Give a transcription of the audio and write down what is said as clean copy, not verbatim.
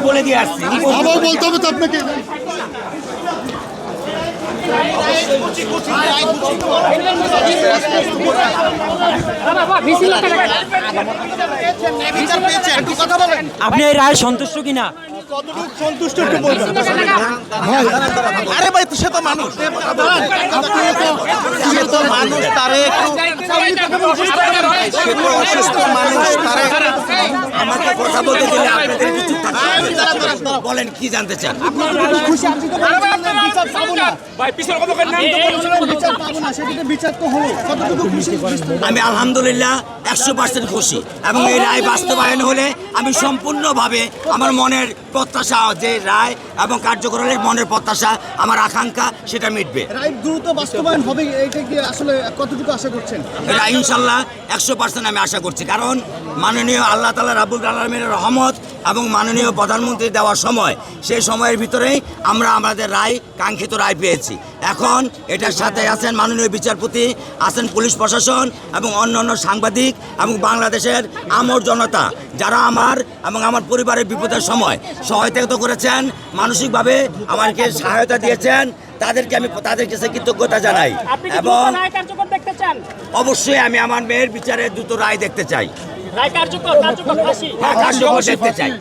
বলে দিয়ে আসছি, আবার বলতে হবে তো আপনাকে। আপনি এই রায় সন্তুষ্ট কিনা? সন্তুষ্ট একটু বলবেন। আরে ভাই সে তো মানুষ, সে তো মানুষ, তারে একটু সে তো অসুস্থ মানুষ, তারে আমাকে কথা বলতে দিলে আপনাদের কিছু বলেন, কি জানতে চান? আমি আলহামদুলিল্লাহ 100% খুশি, এবং এই রায় বাস্তবায়ন হলে আমি সম্পূর্ণভাবে আমার মনের প্রত্যাশা, যে রায় এবং কার্যকর হলে মনের প্রত্যাশা, আমার আকাঙ্ক্ষা সেটা মিটবে। রায় দ্রুত বাস্তবায়ন হবে, এইটা কি আসলে কতটুকু আশা করছেন? এটা ইনশাল্লাহ 100% আমি আশা করছি, কারণ মাননীয় আল্লাহ তাআলা রাব্বুল আলামিনের রহমত এবং মাননীয় প্রধানমন্ত্রী দেওয়ার সময়, সেই সময়ের ভিতরেই আমরা আমাদের রায়, কাঙ্ক্ষিত রায় পেয়েছি। এখন এটার সাথে আছেন মাননীয় বিচারপতি, আছেন পুলিশ প্রশাসন এবং অন্যান্য সাংবাদিক এবং বাংলাদেশের আমর জনতা, যারা আমার এবং আমার পরিবারের বিপদের সময় সহায়তা করেছেন, মানসিকভাবে আমাকে সহায়তা দিয়েছেন, তাদেরকে আমি তাদের কাছে কৃতজ্ঞতা জানাই। এবং অবশ্যই আমি আমার মেয়ের বিচারে দ্রুত রায় দেখতে চাই, রায় কার্যকর, কার্যকর দেখতে চাই।